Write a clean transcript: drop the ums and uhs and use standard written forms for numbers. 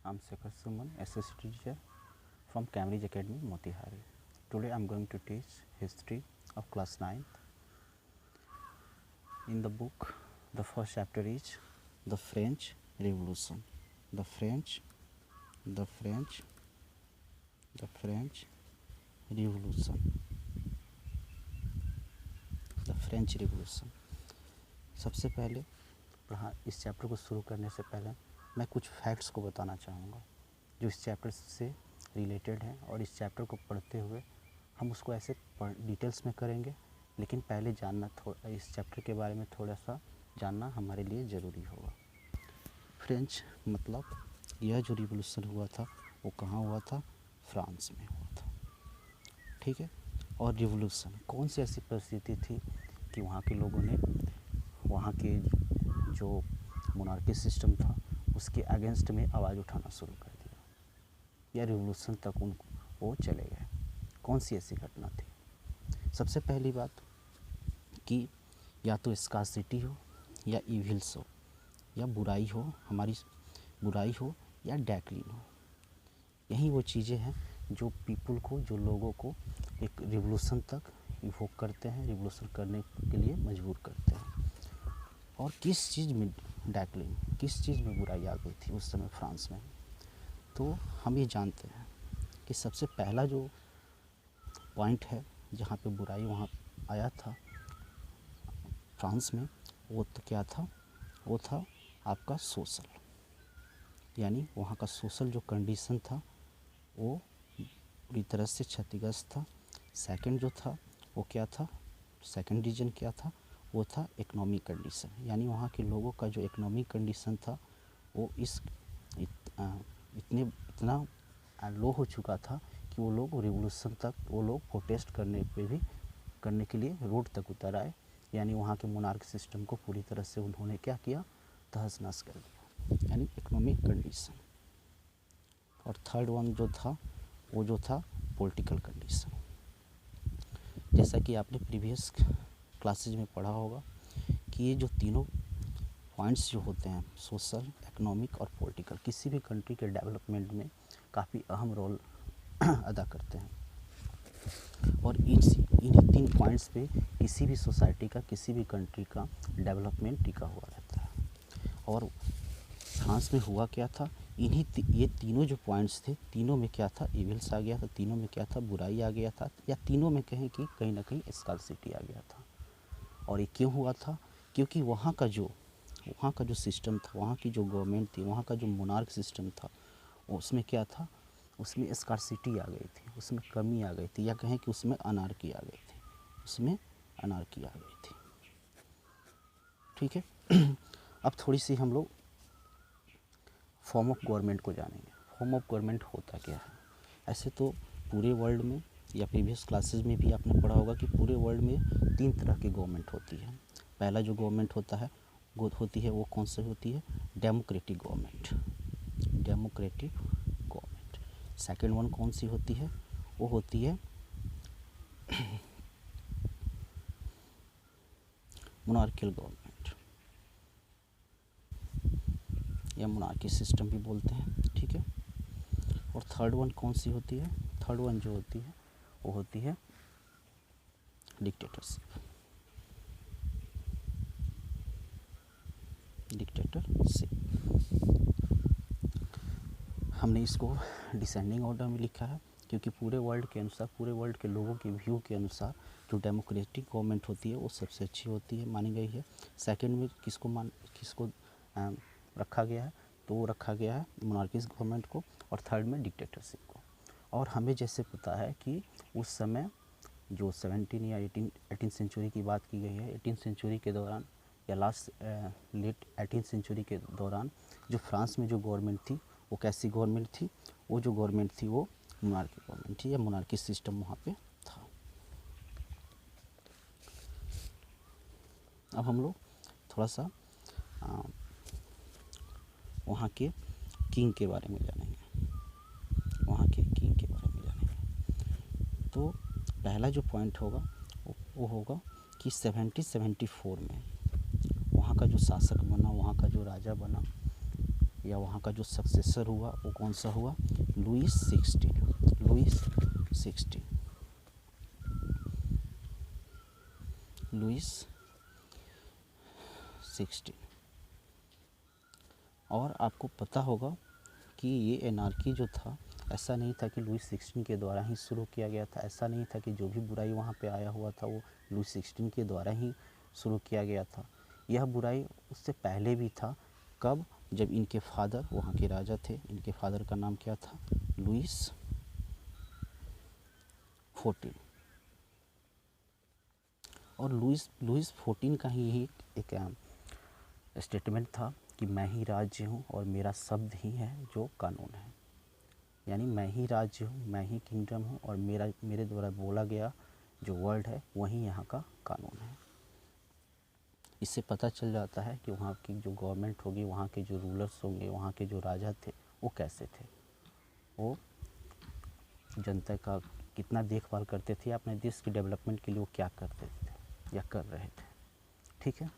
I'm Shekhar Suman, associate teacher from Cambridge Academy, Motihari. Today I'm going to teach history of class 9th. In the book, the first chapter is the French Revolution. The French Revolution. The French Revolution. सबसे पहले इस chapter को शुरू करने से पहले मैं कुछ फैक्ट्स को बताना चाहूँगा जो इस चैप्टर से रिलेटेड हैं, और इस चैप्टर को पढ़ते हुए हम उसको ऐसे डिटेल्स में करेंगे, लेकिन पहले जानना इस चैप्टर के बारे में थोड़ा सा जानना हमारे लिए ज़रूरी होगा। फ्रेंच मतलब यह जो रिवोल्यूशन हुआ था वो कहाँ हुआ था? फ्रांस में हुआ था, ठीक है। और रिवोल्यूशन कौन सी ऐसी परिस्थिति थी कि वहाँ के लोगों ने वहाँ के जो मोनार्की सिस्टम था उसके अगेंस्ट में आवाज़ उठाना शुरू कर दिया, या रिवोल्यूशन तक वो चले गए। कौन सी ऐसी घटना थी? सबसे पहली बात कि या तो स्कार्सिटी हो, या इविल्स हो, या बुराई हो, हमारी बुराई हो, या डैक्लिन हो। यही वो चीज़ें हैं जो पीपल को, जो लोगों को एक रिवोल्यूशन तक इवोक करते हैं, रिवोल्यूशन करने के लिए मजबूर करते हैं। और किस चीज़ में डैक्लिन, किस चीज़ में बुराई आ गई थी उस समय फ्रांस में? तो हम ये जानते हैं कि सबसे पहला जो पॉइंट है जहाँ पे बुराई वहाँ आया था फ्रांस में, वो तो क्या था? वो था आपका सोशल, यानी वहाँ का सोशल जो कंडीशन था वो पूरी तरह से क्षतिग्रस्त था। सेकंड जो था वो क्या था? सेकंड रीजन क्या था? वो था इकोनॉमिक कंडीशन, यानी वहाँ के लोगों का जो इकोनॉमिक कंडीशन था वो इतना लो हो चुका था कि वो लोग रिवोल्यूशन तक, वो लोग प्रोटेस्ट करने के लिए रोड तक उतर आए। यानी वहाँ के मोनार्क सिस्टम को पूरी तरह से उन्होंने क्या किया? तहस नहस कर दिया, यानी इकोनॉमिक कंडीशन। और थर्ड वन जो था वो जो था पॉलिटिकल कंडीशन। जैसा कि आपने प्रीवियस क्लासेज में पढ़ा होगा कि ये जो तीनों पॉइंट्स जो होते हैं, सोशल, इकोनॉमिक और पॉलिटिकल, किसी भी कंट्री के डेवलपमेंट में काफ़ी अहम रोल अदा करते हैं। और इन्हीं तीन पॉइंट्स पे किसी भी सोसाइटी का, किसी भी कंट्री का डेवलपमेंट टिका हुआ रहता है। और फ्रांस में हुआ क्या था? ये तीनों जो पॉइंट्स थे, तीनों में क्या था? इविल्स आ गया था, तीनों में क्या था? बुराई आ गया था, या तीनों में कहें कि कहीं ना कहीं स्कार्सिटी आ गया था। और ये क्यों हुआ था? क्योंकि वहाँ का जो सिस्टम था, वहाँ की जो गवर्नमेंट थी, वहाँ का जो मोनार्क सिस्टम था, उसमें क्या था? उसमें स्कार्सिटी आ गई थी, उसमें कमी आ गई थी, या कहें कि उसमें अनार्की आ गई थी, उसमें अनार्की आ गई थी, ठीक है। अब थोड़ी सी हम लोग फॉर्म ऑफ गवर्नमेंट को जानेंगे। फॉर्म ऑफ गवर्नमेंट होता क्या है? ऐसे तो पूरे वर्ल्ड में, या प्रीवियस क्लासेस में भी आपने पढ़ा होगा कि पूरे वर्ल्ड में 3 तरह की गवर्नमेंट होती है। पहला जो गवर्नमेंट होती है वो कौन सी होती है? Democratic government. Democratic government. Second one कौन सी होती है? वो होती है मोनार्कियल गवर्नमेंट, या मोनार्की सिस्टम भी बोलते हैं, ठीक है। और थर्ड वन कौन सी होती है? थर्ड वन जो होती है वो होती है डिक्टेटरशिप। हमने इसको डिसेंडिंग ऑर्डर में लिखा है क्योंकि पूरे वर्ल्ड के अनुसार, पूरे वर्ल्ड के लोगों के व्यू के अनुसार जो डेमोक्रेटिक गवर्नमेंट होती है वो सबसे अच्छी होती है, मानी गई है। सेकंड में किसको रखा गया है? तो वो रखा गया है मोनार्किस्ट गवर्नमेंट को, और थर्ड में डिक्टेटरशिप को। और हमें जैसे पता है कि उस समय जो 17 या 18 सेंचुरी की बात की गई है, 18 सेंचुरी के दौरान या लेट 18 सेंचुरी के दौरान जो फ्रांस में जो गवर्नमेंट थी वो कैसी गवर्नमेंट थी? वो जो गवर्नमेंट थी वो मोनार्की गवर्नमेंट थी, या मोनार्की सिस्टम वहाँ पे था। अब हम लोग थोड़ा सा वहाँ के किंग के बारे में जानेंगे। वहाँ के किंग के बारे में जानेंगे। तो पहला जो पॉइंट होगा वो होगा कि 1774 में वहाँ का जो शासक बना, वहाँ का जो राजा बना, या वहाँ का जो सक्सेसर हुआ वो कौन सा हुआ, लुईस 16, लुईस 16, लुईस 16। और आपको पता होगा कि ये एनार्की जो था, ऐसा नहीं था कि लुईस 16 के द्वारा ही शुरू किया गया था, ऐसा नहीं था कि जो भी बुराई वहाँ पे आया हुआ था वो लुईस 16 के द्वारा ही शुरू किया गया था। यह बुराई उससे पहले भी था। कब? जब इनके फादर वहाँ के राजा थे, इनके फादर का नाम क्या था, लुईस 14। और लुईस 14 का ही एक स्टेटमेंट था कि मैं ही राज्य हूँ और मेरा शब्द ही है जो कानून है। यानी मैं ही राज्य हूँ, मैं ही किंगडम हूँ और मेरे द्वारा बोला गया जो वर्ड है वही यहाँ का कानून है। इससे पता चल जाता है कि वहाँ की जो गवर्नमेंट होगी, वहाँ के जो रूलर्स होंगे, वहाँ के जो राजा थे वो कैसे थे, वो जनता का कितना देखभाल करते थे, अपने देश के डेवलपमेंट के लिए वो क्या करते थे या कर रहे थे। ठीक है।